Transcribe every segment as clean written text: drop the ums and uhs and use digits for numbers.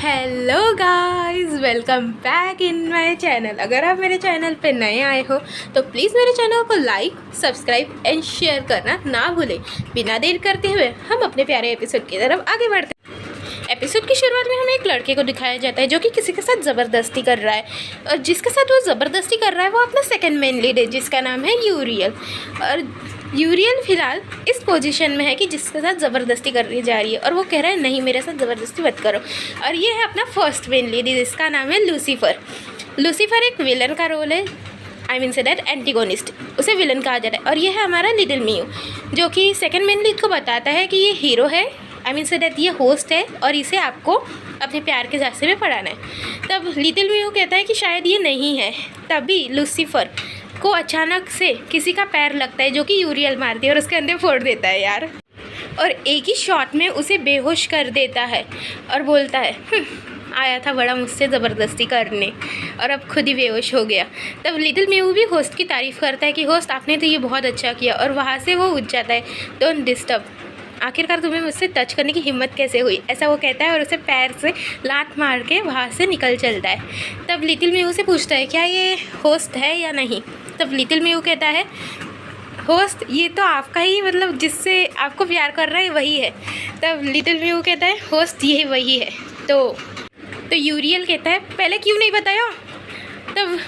Hello guys, welcome back in my channel. अगर आप मेरे चैनल पे नए आए हो तो प्लीज़ मेरे चैनल को लाइक, सब्सक्राइब एंड शेयर करना ना भूलें। बिना देर करते हुए हम अपने प्यारे एपिसोड की तरफ आगे बढ़ते हैं। एपिसोड की शुरुआत में हमें एक लड़के को दिखाया जाता है जो कि किसी के साथ ज़बरदस्ती कर रहा है, और जिसके साथ वो ज़बरदस्ती कर रहा है वो अपना सेकंड मेन लीड है जिसका नाम है यूरियल। और यूरियल फ़िलहाल इस पोजीशन में है कि जिसके साथ ज़बरदस्ती करनी जा रही है, और वो कह रहा है नहीं, मेरे साथ ज़बरदस्ती मत करो। और ये है अपना फर्स्ट मेन लीड जिसका नाम है लूसीफर। लूसीफर एक विलन का रोल है, आई मीन से दैट एंटीगोनिस्ट, उसे विलन कहा जाता है। और ये है हमारा लिटिल मियू जो कि सेकंड मेन लीड को बताता है कि ये हीरो है, आई मीन से दैट ये होस्ट है और इसे आपको अपने प्यार के रास्ते में पढ़ाना है। तब लिटिल मियू कहता है कि शायद ये नहीं है। तभी लूसीफर को अचानक से किसी का पैर लगता है जो कि यूरियल मारती है और उसके अंदर फोड़ देता है यार, और एक ही शॉट में उसे बेहोश कर देता है और बोलता है आया था बड़ा मुझसे ज़बरदस्ती करने और अब खुद ही बेहोश हो गया। तब लिटिल मियू भी होस्ट की तारीफ़ करता है कि होस्ट आपने तो ये बहुत अच्छा किया, और वहाँ से वो उठ जाता है डोंट डिस्टर्ब, आखिरकार तुम्हें मुझसे टच करने की हिम्मत कैसे हुई, ऐसा वो कहता है और उसे पैर से लात मार के वहाँ से निकल चलता है। तब लिटिल मियू से पूछता है क्या ये होस्ट है या नहीं। तब लिटिल मियू कहता है होस्ट ये तो आपका ही, मतलब जिससे आपको प्यार कर रहा है वही है। तब लिटिल मियू कहता है होस्ट ये वही है। तो यूरियल कहता है पहले क्यों नहीं बताया। तब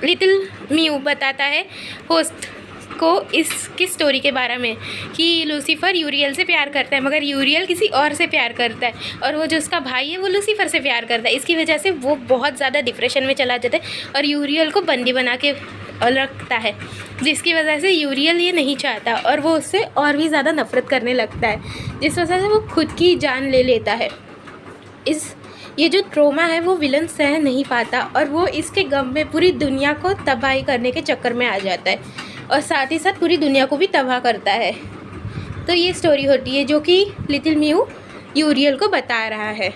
लिटिल मियू बताता है होस्ट को इसकी स्टोरी के बारे में कि लूसीफर यूरियल से प्यार करता है, मगर यूरियल किसी और से प्यार करता है, और वो जो उसका भाई है वो लूसीफर से प्यार करता है। इसकी वजह से वो बहुत ज़्यादा डिप्रेशन में चला जाता है और यूरियल को बंदी बना के रखता है, जिसकी वजह से यूरियल ये नहीं चाहता और वो उससे और भी ज़्यादा नफरत करने लगता है, जिस वजह से वो खुद की जान ले लेता है। ये जो ट्रोमा है वो विलन सह नहीं पाता और वो इसके गम में पूरी दुनिया को तबाही करने के चक्कर में आ जाता है और साथ ही साथ पूरी दुनिया को भी तबाह करता है। तो ये स्टोरी होती है जो कि लिटिल मियू यूरियल को बता रहा है।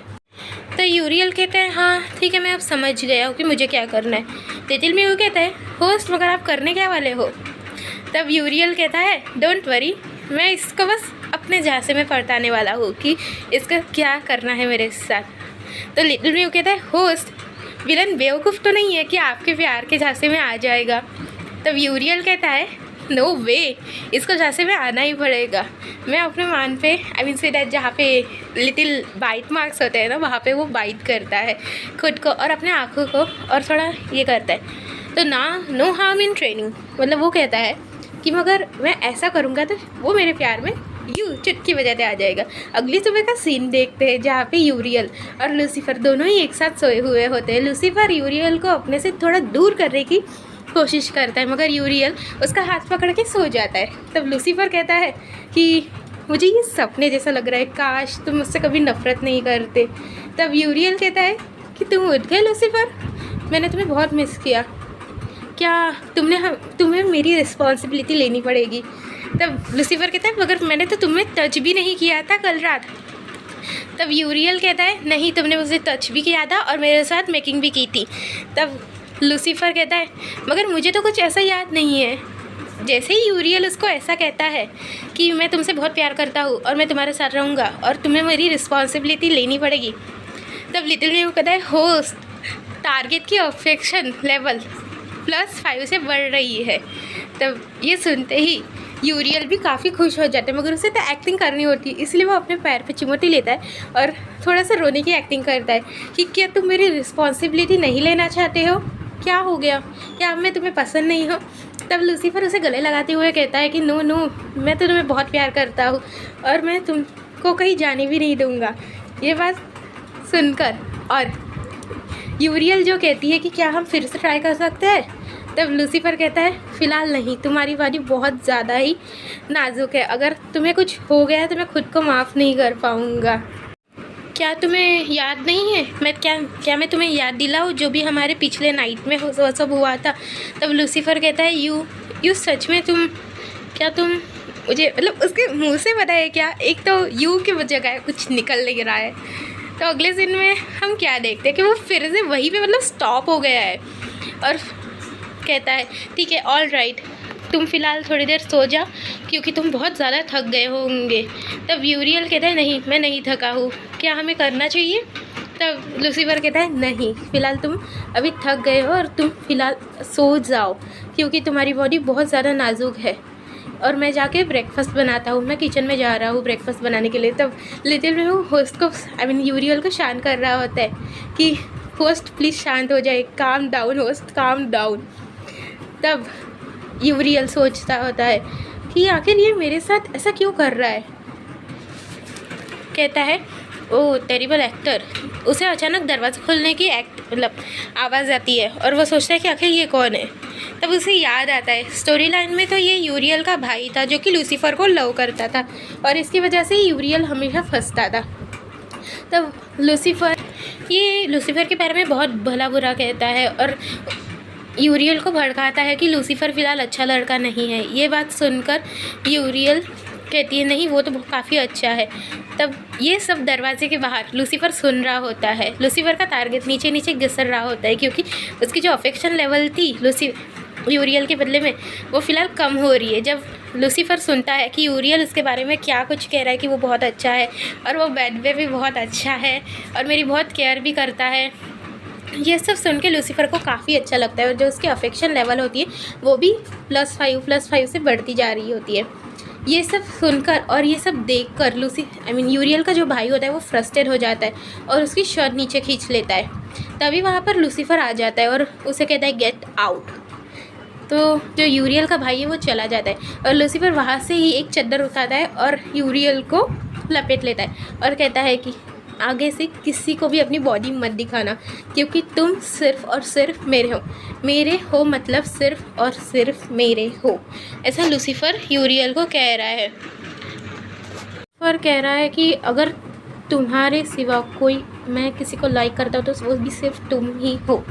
तो यूरियल कहता है हाँ ठीक है, मैं अब समझ गया हूँ कि मुझे क्या करना है। लिटिल मियू कहता है होस्ट मगर आप करने क्या वाले हो। तब यूरियल कहता है डोंट वरी, मैं इसको बस अपने झांसे में पलटाने वाला हूँ कि इसका क्या करना है मेरे साथ। तो लिटिल मियू कहता है होस्ट विलन बेवकूफ़ तो नहीं है कि आपके प्यार के झांसे में आ जाएगा। तब यूरियल कहता है नो वे, इसको झांसे में आना ही पड़ेगा। मैं अपने मान पे, आई मीन से दैट जहाँ पे लिटिल बाइट मार्क्स होते हैं ना, वहाँ पे वो बाइट करता है खुद को और अपने आँखों को, और थोड़ा ये करता है। तो नो हार्म इन ट्रेनिंग, मतलब वो कहता है कि मगर मैं ऐसा करूँगा तो वो मेरे प्यार में चुटकी बजाते आ जाएगा। अगली सुबह का सीन देखते हैं जहाँ पे यूरियल और लूसीफर दोनों ही एक साथ सोए हुए होते हैं। लूसीफर यूरियल को अपने से थोड़ा दूर करने की कोशिश करता है, मगर यूरियल उसका हाथ पकड़ के सो जाता है। तब लूसीफर कहता है कि मुझे ये सपने जैसा लग रहा है, काश तुम मुझसे कभी नफरत नहीं करते। तब यूरियल कहता है कि तुम उठ गए लूसीफर, मैंने तुम्हें बहुत मिस किया, क्या तुम्हें मेरी रिस्पॉन्सिबिलिटी लेनी पड़ेगी। तब लूसीफर कहता है मगर मैंने तो तुम्हें टच भी नहीं किया था कल रात। तब यूरियल कहता है नहीं, तुमने मुझे टच भी किया था और मेरे साथ मेकिंग भी की थी। तब लूसीफर कहता है मगर मुझे तो कुछ ऐसा याद नहीं है। जैसे ही यूरियल उसको ऐसा कहता है कि मैं तुमसे बहुत प्यार करता हूँ और मैं तुम्हारे साथ रहूँगा और तुम्हें मेरी रिस्पॉन्सिबिलिटी लेनी पड़ेगी। तब लिटिल मियू कहता है होस्ट टारगेट की अफेक्शन लेवल +5 से बढ़ रही है। तब ये सुनते ही यूरियल भी काफ़ी खुश हो जाता है, मगर उसे तो एक्टिंग करनी होती है, इसलिए वो अपने पैर पे चिमटी लेता है और थोड़ा सा रोने की एक्टिंग करता है कि क्या तुम मेरी रिस्पॉन्सिबिलिटी नहीं लेना चाहते हो, क्या हो गया, क्या मैं तुम्हें पसंद नहीं हो। तब लूसीफर उसे गले लगाते हुए कहता है कि नो मैं तो तुम्हें बहुत प्यार करता हूँ और मैं तुमको कहीं जाने भी नहीं दूँगा। ये बात सुनकर और यूरियल जो कहती है कि क्या हम फिर से ट्राई कर सकते हैं। तब लूसीफर कहता है फ़िलहाल नहीं, तुम्हारी बॉडी बहुत ज़्यादा ही नाजुक है, अगर तुम्हें कुछ हो गया तो मैं खुद को माफ़ नहीं कर पाऊँगा। क्या तुम्हें याद नहीं है, मैं तुम्हें याद दिलाऊँ जो भी हमारे पिछले नाइट में वो सब हुआ था। तब लूसीफर कहता है यू सच में तुम मुझे, मतलब उसके मुंह से पता है क्या, एक तो यू की जगह कुछ निकल नहीं रहा है। तो अगले सीन में हम क्या देखते हैं कि वो फिर से वहीं पे मतलब स्टॉप हो गया है और कहता है ठीक है ऑल राइट, तुम फ़िलहाल थोड़ी देर सो जाओ क्योंकि तुम बहुत ज़्यादा थक गए होंगे। तब यूरियल कहता है नहीं, मैं नहीं थका हूँ, क्या हमें करना चाहिए। तब लूसीफर कहता है नहीं, फ़िलहाल तुम अभी थक गए हो और तुम फ़िलहाल सो जाओ, क्योंकि तुम्हारी बॉडी बहुत ज़्यादा नाजुक है और मैं जाके ब्रेकफास्ट बनाता हूँ। मैं किचन में जा रहा हूँ ब्रेकफास्ट बनाने के लिए। तब लिटिल में वो होस्ट को यूरियल को शांत कर रहा होता है कि होस्ट प्लीज़ शांत हो जाए, calm down host, calm down. तब यूरियल सोचता होता है कि आखिर ये मेरे साथ ऐसा क्यों कर रहा है। कहता है ओ टेरिबल एक्टर। उसे अचानक दरवाज़ा खोलने की आवाज़ आती है और वो सोचता है कि आखिर ये कौन है। तब उसे याद आता है स्टोरी लाइन में तो ये यूरियल का भाई था जो कि लूसीफर को लव करता था और इसकी वजह से यूरियल हमेशा फंसता था। तब लूसीफर के बारे में बहुत भला बुरा कहता है और यूरियल को भड़काता है कि लूसीफर फ़िलहाल अच्छा लड़का नहीं है। ये बात सुनकर यूरियल कहती है नहीं, वो तो काफ़ी अच्छा है। तब ये सब दरवाजे के बाहर लूसीफर सुन रहा होता है। लूसीफर का टारगेट नीचे नीचे घिसर रहा होता है क्योंकि उसकी जो अफेक्शन लेवल थी यूरियल के बदले में वो फ़िलहाल कम हो रही है। जब लूसीफर सुनता है कि यूरियल उसके बारे में क्या कुछ कह रहा है कि वो बहुत अच्छा है और वो बेड पे भी बहुत अच्छा है और मेरी बहुत केयर भी करता है, ये सब सुन के लूसीफर को काफ़ी अच्छा लगता है और जो उसकी अफेक्शन लेवल होती है वो भी +5 से बढ़ती जा रही होती है। ये सब सुनकर और ये सब देखकर यूरियल का जो भाई होता है वो फ्रस्ट्रेट हो जाता है और उसकी शर्ट नीचे खींच लेता है। तभी वहाँ पर लूसीफर आ जाता है और उसे कहता है गेट आउट। तो जो यूरियल का भाई है वो चला जाता है और लूसीफर वहाँ से ही एक चादर उठाता है और यूरियल को लपेट लेता है और कहता है कि आगे से किसी को भी अपनी बॉडी मत दिखाना क्योंकि तुम सिर्फ़ और सिर्फ मेरे हो मतलब सिर्फ़ और सिर्फ मेरे हो। ऐसा लूसीफर यूरियल को कह रहा है और कह रहा है कि अगर तुम्हारे सिवा कोई मैं किसी को लाइक करता हूँ तो वो भी सिर्फ तुम ही हो।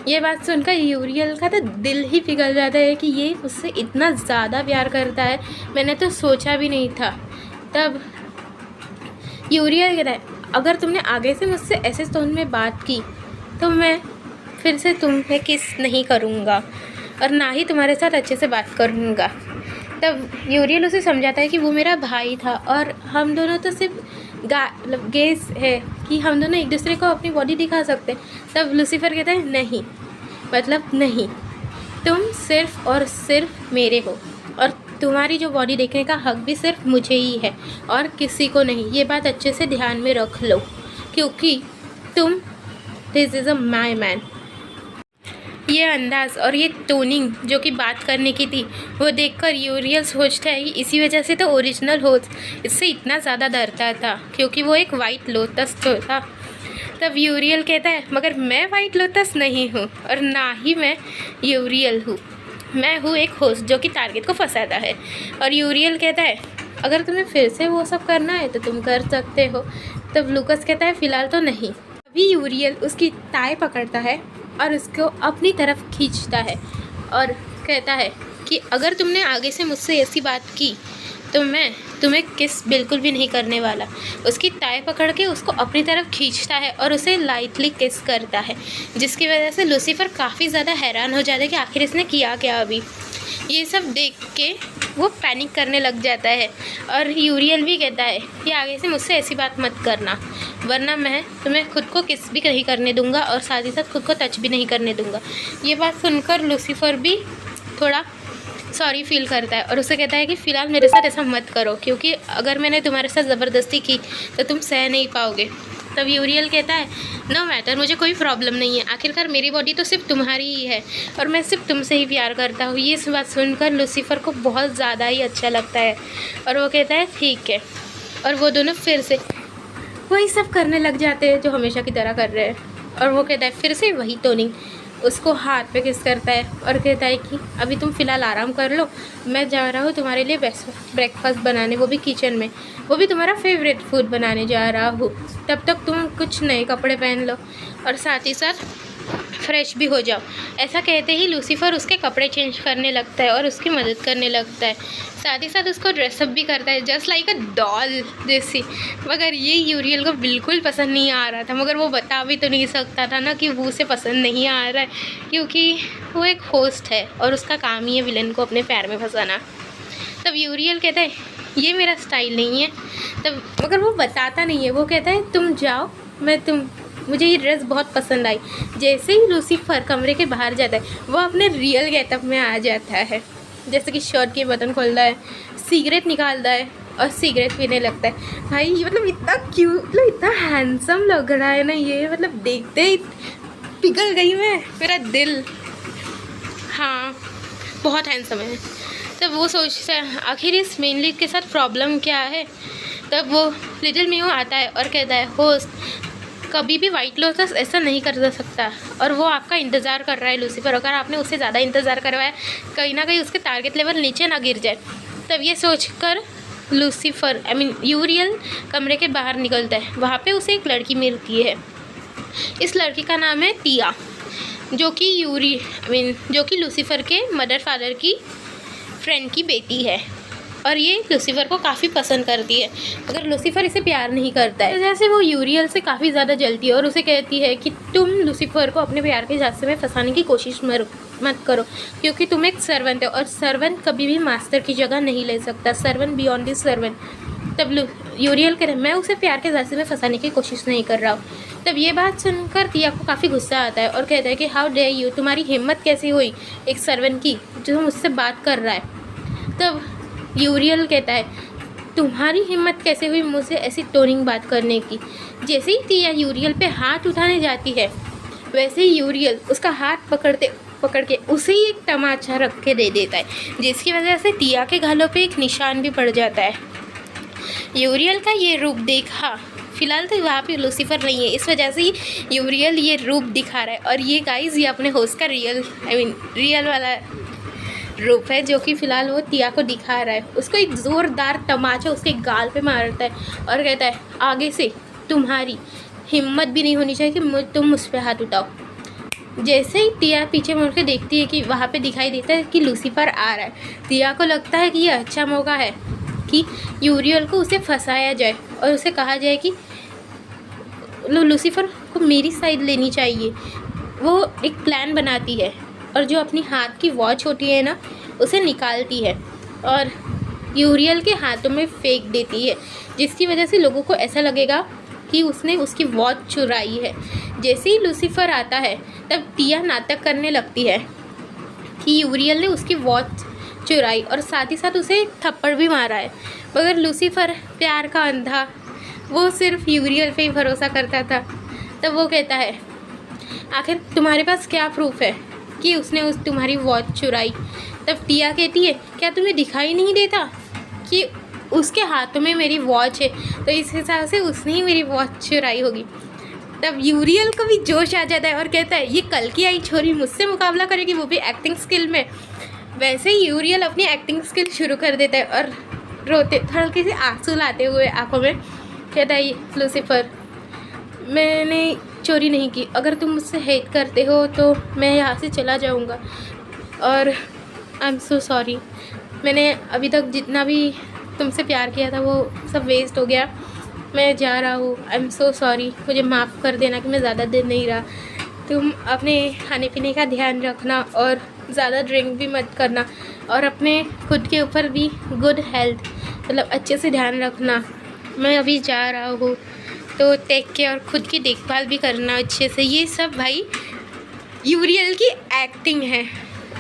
ये बात सुनकर यूरियल का तो दिल ही पिघल जाता है कि ये मुझसे इतना ज़्यादा प्यार करता है, मैंने तो सोचा भी नहीं था। तब यूरियल कहता है अगर तुमने आगे से मुझसे ऐसे टोन में बात की तो मैं फिर से तुम्हें किस नहीं करूँगा और ना ही तुम्हारे साथ अच्छे से बात करूँगा। तब यूरियल उसे समझाता है कि वो मेरा भाई था और हम दोनों तो सिर्फ गेस है कि हम दोनों एक दूसरे को अपनी बॉडी दिखा सकते हैं। तब लूसीफर कहता है नहीं, मतलब नहीं, तुम सिर्फ़ और सिर्फ मेरे हो और तुम्हारी जो बॉडी देखने का हक भी सिर्फ मुझे ही है और किसी को नहीं। ये बात अच्छे से ध्यान में रख लो क्योंकि this is a my man. ये अंदाज़ और ये टोनिंग जो कि बात करने की थी वो देखकर यूरियल सोचता है कि इसी वजह से तो ओरिजिनल होस्ट इससे इतना ज़्यादा डरता था क्योंकि वो एक वाइट लोटस था। तब यूरियल कहता है मगर मैं वाइट लोटस नहीं हूँ और ना ही मैं यूरियल हूँ, मैं हूँ एक होस्ट जो कि टारगेट को फंसाता है। और यूरियल कहता है अगर तुम्हें फिर से वो सब करना है तो तुम कर सकते हो। तब लूकस कहता है फ़िलहाल तो नहीं। अभी यूरियल उसकी टाई पकड़ता है और उसको अपनी तरफ खींचता है और कहता है कि अगर तुमने आगे से मुझसे ऐसी बात की तो मैं तुम्हें किस बिल्कुल भी नहीं करने वाला। उसकी टाई पकड़ के उसको अपनी तरफ खींचता है और उसे लाइटली किस करता है, जिसकी वजह से लूसीफर काफ़ी ज़्यादा हैरान हो जाता है कि आखिर इसने किया क्या। अभी ये सब देख के वो पैनिक करने लग जाता है और यूरियल भी कहता है कि आगे से मुझसे ऐसी बात मत करना वरना मैं तुम्हें खुद को किस भी नहीं करने दूंगा और साथ ही साथ खुद को टच भी नहीं करने दूंगा। ये बात सुनकर लूसीफर भी थोड़ा सॉरी फील करता है और उसे कहता है कि फ़िलहाल मेरे साथ ऐसा मत करो क्योंकि अगर मैंने तुम्हारे साथ ज़बरदस्ती की तो तुम सह नहीं पाओगे। तब यूरियल कहता है नो मैटर, मुझे कोई प्रॉब्लम नहीं है, आखिरकार मेरी बॉडी तो सिर्फ तुम्हारी ही है और मैं सिर्फ तुमसे ही प्यार करता हूँ। ये बात सुनकर लूसीफर को बहुत ज़्यादा ही अच्छा लगता है और वो कहता है ठीक है और वो दोनों फिर से वही सब करने लग जाते हैं जो हमेशा की तरह कर रहे हैं। और वो कहता है फिर से वही टोनिंग, उसको हाथ पे किस करता है और कहता है कि अभी तुम फ़िलहाल आराम कर लो, मैं जा रहा हूँ तुम्हारे लिए ब्रेकफास्ट बनाने, वो भी किचन में, वो भी तुम्हारा फेवरेट फूड बनाने जा रहा हूँ। तब तक तुम कुछ नए कपड़े पहन लो और साथ ही साथ फ्रेश भी हो जाओ। ऐसा कहते ही लूसीफर उसके कपड़े चेंज करने लगता है और उसकी मदद करने लगता है, साथ ही साथ उसको ड्रेसअप भी करता है जस्ट लाइक अ डॉल जैसी। मगर ये यूरियल को बिल्कुल पसंद नहीं आ रहा था, मगर वो बता भी तो नहीं सकता था ना कि वो उसे पसंद नहीं आ रहा है क्योंकि वो एक होस्ट है और उसका काम ही है विलन को अपने पैर में फंसाना। तब यूरियल कहता है ये मेरा स्टाइल नहीं है, तब मगर वो बताता नहीं है, वो कहता है तुम जाओ, मैं मुझे ये ड्रेस बहुत पसंद आई। जैसे ही लूसीफर कमरे के बाहर जाता है वो अपने रियल गेटअप में आ जाता है, जैसे कि शर्ट के बटन खोलता है, सिगरेट निकालता है और सिगरेट पीने लगता है। भाई ये मतलब इतना क्यूट, मतलब इतना हैंडसम लग रहा है ना ये, मतलब देखते ही पिघल गई मैं, मेरा दिल। हाँ बहुत हैंडसम है। तब वो सोचता है आखिर इस मेन लीड के साथ प्रॉब्लम क्या है। तब वो लिटिल मियो आता है और कहता है होस्ट कभी भी वाइट लोटस ऐसा नहीं कर सकता और वो आपका इंतज़ार कर रहा है लूसीफर। अगर आपने उससे ज़्यादा इंतज़ार करवाया कहीं ना कहीं उसके टारगेट लेवल नीचे ना गिर जाए। तब ये सोचकर लूसीफर यूरियल कमरे के बाहर निकलता है। वहाँ पे उसे एक लड़की मिलती है। इस लड़की का नाम है टिया, जो कि लूसीफर के मदर फादर की फ्रेंड की बेटी है और ये लूसीफर को काफ़ी पसंद करती है, मगर लूसीफर इसे प्यार नहीं करता है। जैसे वो यूरियल से काफ़ी ज़्यादा जलती है और उसे कहती है कि तुम लूसीफर को अपने प्यार के रास्ते में फंसाने की कोशिश मत करो, क्योंकि तुम एक सर्वेंट हो और सर्वेंट कभी भी मास्टर की जगह नहीं ले सकता, सर्वेंट बियॉन्ड दिस सर्वेंट। तब यूरियल कह रहे मैं उसे प्यार के रास्ते में फंसाने की कोशिश नहीं कर रहा हूँ। तब ये बात सुनकर टिया को काफ़ी गुस्सा आता है और कहता है कि हाउ डेयर यू, तुम्हारी हिम्मत कैसी हुई एक सर्वेंट की जो मुझसे बात कर रहा है। तब यूरियल कहता है तुम्हारी हिम्मत कैसे हुई मुझसे ऐसी टोनिंग बात करने की। जैसे ही टिया यूरियल पे हाथ उठाने जाती है वैसे ही यूरियल उसका हाथ पकड़ के उसे ही एक तमाचा रख के दे देता है, जिसकी वजह से टिया के गालों पे एक निशान भी पड़ जाता है। यूरियल का ये रूप देखा, फिलहाल तो वहाँ पे लूसीफर नहीं है, इस वजह से ही यूरियल ये रूप दिखा रहा है। और ये गाइस ये अपने होस्ट का रियल वाला रूप है, जो कि फ़िलहाल वो टिया को दिखा रहा है। उसको एक ज़ोरदार तमाचा उसके गाल पे मारता है और कहता है आगे से तुम्हारी हिम्मत भी नहीं होनी चाहिए कि तुम मुझ पर हाथ उठाओ। जैसे ही टिया पीछे मुड़ के देखती है कि वहाँ पे दिखाई देता है कि लूसीफर आ रहा है, टिया को लगता है कि ये अच्छा मौका है कि यूरियल को उसे फंसाया जाए और उसे कहा जाए कि लूसीफर को मेरी साइड लेनी चाहिए। वो एक प्लान बनाती है और जो अपनी हाथ की वॉच होती है ना उसे निकालती है और यूरियल के हाथों में फेंक देती है, जिसकी वजह से लोगों को ऐसा लगेगा कि उसने उसकी वॉच चुराई है। जैसे ही लूसीफर आता है तब टिया नाटक करने लगती है कि यूरियल ने उसकी वॉच चुराई और साथ ही साथ उसे थप्पड़ भी मारा है। मगर लूसीफर प्यार का अंधा, वो सिर्फ यूरियल पे ही भरोसा करता था। तब वो कहता है आखिर तुम्हारे पास क्या प्रूफ है कि उसने तुम्हारी वॉच चुराई। तब टिया कहती है क्या तुम्हें दिखाई नहीं देता कि उसके हाथों में मेरी वॉच है, तो इस हिसाब से उसने ही मेरी वॉच चुराई होगी। तब यूरियल को भी जोश आ जाता है और कहता है ये कल की आई छोरी मुझसे मुकाबला करेगी, वो भी एक्टिंग स्किल में। वैसे ही यूरियल अपनी एक्टिंग स्किल शुरू कर देता है और रोते हल्के से आंसू लाते हुए आंखों में कहता है लूसीफर मैंने चोरी नहीं की, अगर तुम मुझसे हेट करते हो तो मैं यहाँ से चला जाऊँगा और आई एम सो सॉरी, मैंने अभी तक जितना भी तुमसे प्यार किया था वो सब वेस्ट हो गया, मैं जा रहा हूँ, आई एम सो सॉरी, मुझे माफ़ कर देना कि मैं ज़्यादा देर नहीं रहा। तुम अपने खाने पीने का ध्यान रखना और ज़्यादा ड्रिंक भी मत करना और अपने खुद के ऊपर भी गुड हेल्थ मतलब अच्छे से ध्यान रखना। मैं अभी जा रहा हूँ तो टेक केयर और ख़ुद की देखभाल भी करना अच्छे से। ये सब भाई यूरियल की एक्टिंग है।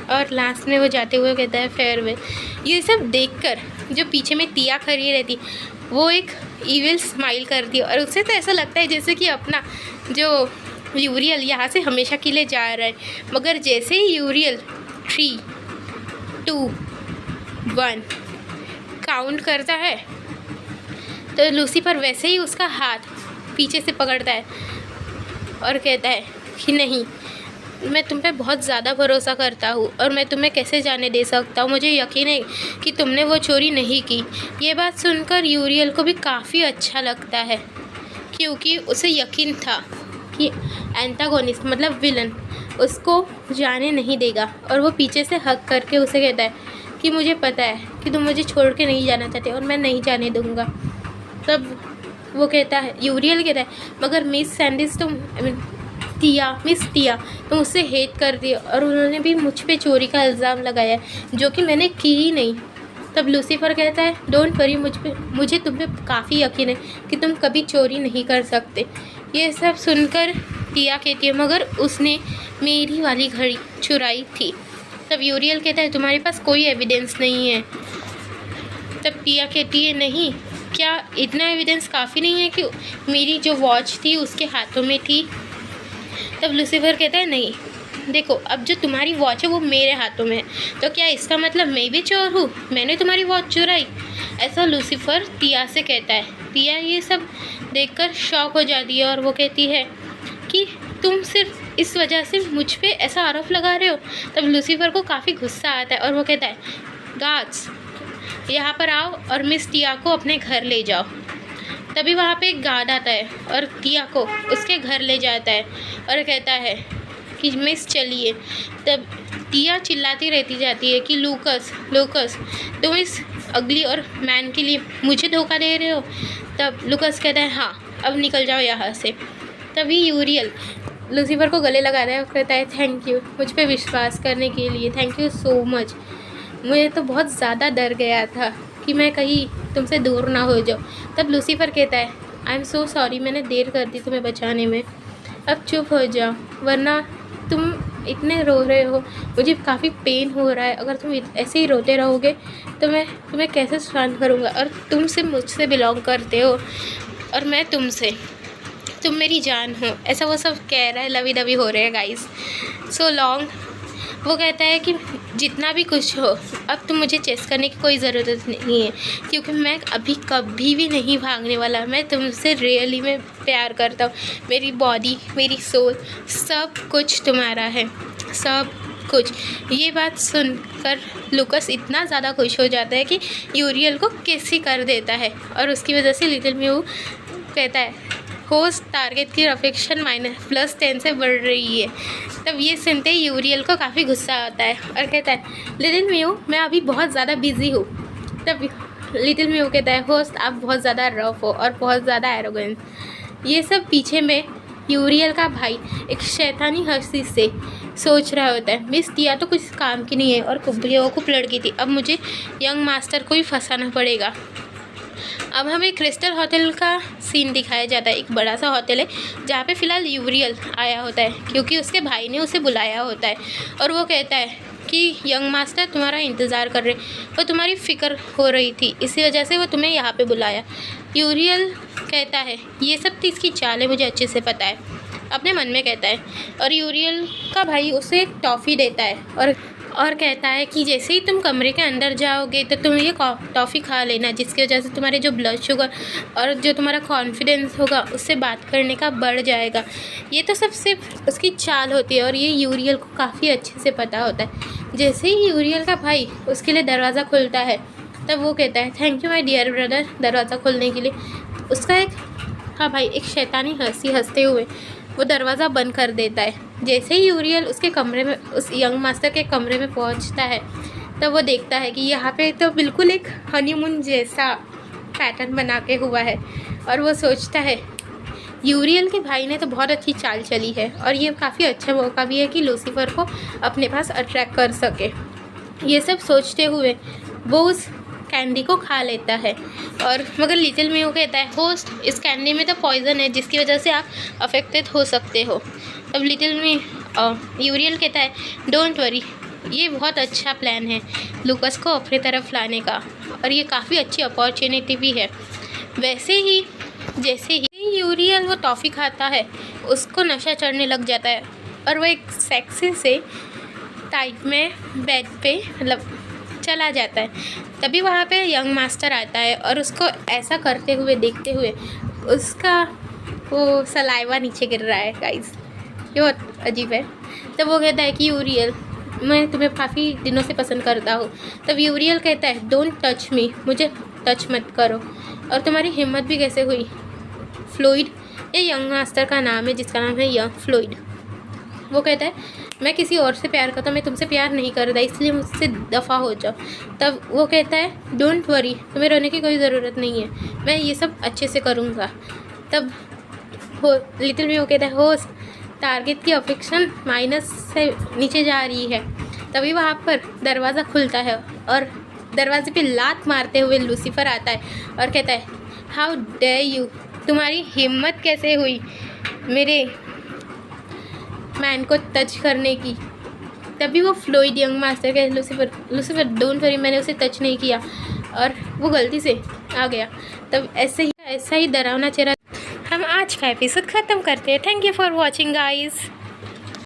और लास्ट में वो जाते हुए कहता है फेयरवेल। ये सब देखकर जो पीछे में टिया खड़ी रहती वो एक इविल स्माइल करती है और उससे तो ऐसा लगता है जैसे कि अपना जो यूरियल यहाँ से हमेशा के लिए जा रहा है। मगर जैसे ही यूरियल 3, 2, 1 काउंट करता है तो लूसीफर वैसे ही उसका हाथ पीछे से पकड़ता है और कहता है कि नहीं, मैं तुम पे बहुत ज़्यादा भरोसा करता हूँ और मैं तुम्हें कैसे जाने दे सकता हूँ, मुझे यकीन है कि तुमने वो चोरी नहीं की। ये बात सुनकर यूरियल को भी काफ़ी अच्छा लगता है क्योंकि उसे यकीन था कि एंटागोनिस्ट मतलब विलन उसको जाने नहीं देगा और वो पीछे से हक करके उसे कहता है कि मुझे पता है कि तुम मुझे छोड़ के नहीं जाना चाहते और मैं नहीं जाने दूँगा। तब वो कहता है यूरियल कहता है मगर मिस सैंडिस तुम मिस टिया तुम उससे हेट कर दिया और उन्होंने भी मुझ पे चोरी का इल्ज़ाम लगाया जो कि मैंने की ही नहीं। तब लूसीफर कहता है डोंट वरी, मुझे तुम पे काफ़ी यकीन है कि तुम कभी चोरी नहीं कर सकते। ये सब सुनकर टिया कहती है मगर उसने मेरी वाली घड़ी चुराई थी। तब यूरियल कहता है तुम्हारे पास कोई एविडेंस नहीं है। तब टिया कहती है नहीं, क्या इतना एविडेंस काफ़ी नहीं है कि मेरी जो वॉच थी उसके हाथों में थी। तब लूसीफर कहता है नहीं, देखो अब जो तुम्हारी वॉच है वो मेरे हाथों में है, तो क्या इसका मतलब मैं भी चोर हूँ, मैंने तुम्हारी वॉच चुराई? ऐसा लूसीफर टिया से कहता है। टिया ये सब देखकर शॉक हो जाती है और वो कहती है कि तुम सिर्फ इस वजह से मुझ पे ऐसा आरोप लगा रहे हो। तब लूसीफर को काफ़ी गुस्सा आता है और वो कहता है गार्ड्स यहाँ पर आओ और मिस टिया को अपने घर ले जाओ। तभी वहाँ पे एक गार्ड आता है और टिया को उसके घर ले जाता है और कहता है कि मिस चलिए। तब टिया चिल्लाती रहती जाती है कि लूकस लूकस तुम इस अगली और मैन के लिए मुझे धोखा दे रहे हो। तब लूकस कहता है हाँ अब निकल जाओ यहाँ से। तभी यूरियल लूसीफर को गले लगाता है और कहता है थैंक यू मुझ पे विश्वास करने के लिए, थैंक यू सो मच। मुझे तो बहुत ज़्यादा डर गया था कि मैं कहीं तुमसे दूर ना हो जाऊँ। तब लूसीफर कहता है आई एम सो सॉरी, मैंने देर कर दी तुम्हें बचाने में, अब चुप हो जाओ वरना तुम इतने रो रहे हो, मुझे काफ़ी पेन हो रहा है। अगर तुम ऐसे ही रोते रहोगे तो मैं तुम्हें कैसे शांत करूँगा। और तुम सिर्फ मुझसे बिलोंग करते हो और मैं तुमसे, तुम मेरी जान हो। ऐसा वो सब कह रहा है, लवी दवी हो रहे हैं गाइस, सो लॉन्ग। वो कहता है कि जितना भी कुछ हो अब तुम मुझे चेस करने की कोई ज़रूरत नहीं है क्योंकि मैं अभी कभी भी नहीं भागने वाला। मैं तुमसे रियली में प्यार करता हूँ, मेरी बॉडी मेरी सोल सब कुछ तुम्हारा है, सब कुछ। ये बात सुनकर लूकस इतना ज़्यादा खुश हो जाता है कि यूरियल को किस ही कर देता है और उसकी वजह से लिटिल म्यू कहता है होस्ट टारगेट की अफेक्शन -10 से बढ़ रही है। तब ये सुनते ही यूरियल को काफ़ी गुस्सा आता है और कहता है लिटिल म्यू मैं अभी बहुत ज़्यादा बिजी हूँ। तब लिटिल म्यू कहता है होस्ट आप बहुत ज़्यादा रफ हो और बहुत ज़्यादा एरोगेंस। ये सब पीछे में यूरियल का भाई एक शैतानी हंसी से सोच रहा होता है मिस टिया तो कुछ काम की नहीं है और बेवकूफ़ लड़की थी, अब मुझे यंग मास्टर को ही फंसाना पड़ेगा। अब हमें क्रिस्टल होटल का सीन दिखाया जाता है। एक बड़ा सा होटल है जहाँ पे फ़िलहाल यूरियल आया होता है क्योंकि उसके भाई ने उसे बुलाया होता है और वो कहता है कि यंग मास्टर तुम्हारा इंतज़ार कर रहे, वो तुम्हारी फ़िक्र हो रही थी इसी वजह से वो तुम्हें यहाँ पे बुलाया। यूरियल कहता है ये सब तो इसकी चाल है, मुझे अच्छे से पता है, अपने मन में कहता है। और यूरियल का भाई उसे एक टॉफ़ी देता है और कहता है कि जैसे ही तुम कमरे के अंदर जाओगे तो तुम ये टॉफ़ी खा लेना, जिसकी वजह से तुम्हारे जो ब्लड शुगर और जो तुम्हारा कॉन्फिडेंस होगा उससे बात करने का बढ़ जाएगा। ये तो सब सिर्फ उसकी चाल होती है और ये यूरियल को काफ़ी अच्छे से पता होता है। जैसे ही यूरियल का भाई उसके लिए दरवाज़ा खुलता है तब वो कहता है thank you my dear brother दरवाज़ा खोलने के लिए। उसका हाँ भाई एक शैतानी हंसी हंसते हुए वो दरवाज़ा बंद कर देता है। जैसे ही यूरियल उसके कमरे में उस यंग मास्टर के कमरे में पहुंचता है तब वो देखता है कि यहाँ पे तो बिल्कुल एक हनीमून जैसा पैटर्न बना के हुआ है और वो सोचता है यूरियल के भाई ने तो बहुत अच्छी चाल चली है और ये काफ़ी अच्छा मौका भी है कि लूसीफर को अपने पास अट्रैक्ट कर सके। ये सब सोचते हुए वो उस कैंडी को खा लेता है और मगर लिटिल म्यू कहता है होस्ट इस कैंडी में तो पॉइज़न है जिसकी वजह से आप अफेक्टेड हो सकते हो। तब लिटिल म्यू यूरियल कहता है डोंट वरी, ये बहुत अच्छा प्लान है लूकस को अपनी तरफ लाने का और ये काफ़ी अच्छी अपॉर्चुनिटी भी है। वैसे ही जैसे ही यूरियल वो टॉफ़ी खाता है उसको नशा चढ़ने लग जाता है और वो एक सेक्सी से टाइप में बेड पे मतलब चला जाता है। तभी वहाँ पे यंग मास्टर आता है और उसको ऐसा करते हुए देखते हुए उसका वो सलाइवा नीचे गिर रहा है गाइस, ये बहुत अजीब है। तब वो कहता है कि यूरियल मैं तुम्हें काफ़ी दिनों से पसंद करता हूँ। तब यूरियल कहता है डोंट टच मी, मुझे टच मत करो। और तुम्हारी हिम्मत भी कैसे हुई? फ्लूइड ये यंग मास्टर का नाम है जिसका नाम है यंग फ्लूइड। वो कहता है मैं किसी और से प्यार करता हूँ, मैं तुमसे प्यार नहीं करता इसलिए मुझसे दफ़ा हो जाओ। तब वो कहता है डोंट वरी, तुम्हें रोने की कोई ज़रूरत नहीं है, मैं ये सब अच्छे से करूँगा। तब लिटिल म्यू कहता है होस्ट टारगेट की अफेक्शन माइनस से नीचे जा रही है। तभी वहाँ पर दरवाज़ा खुलता है और दरवाजे पे लात मारते हुए लूसीफर आता है और कहता है हाउ डेयर यू, तुम्हारी हिम्मत कैसे हुई मेरे मैन को टच करने की, तभी वो फ्लोइड यंग मास्टर के लूसीफर डोंट वरी, मैंने उसे टच नहीं किया और वो गलती से आ गया। तब ऐसा ही डरावना चेहरा। हम आज का एपिसोड ख़त्म करते हैं। Thank you for watching guys.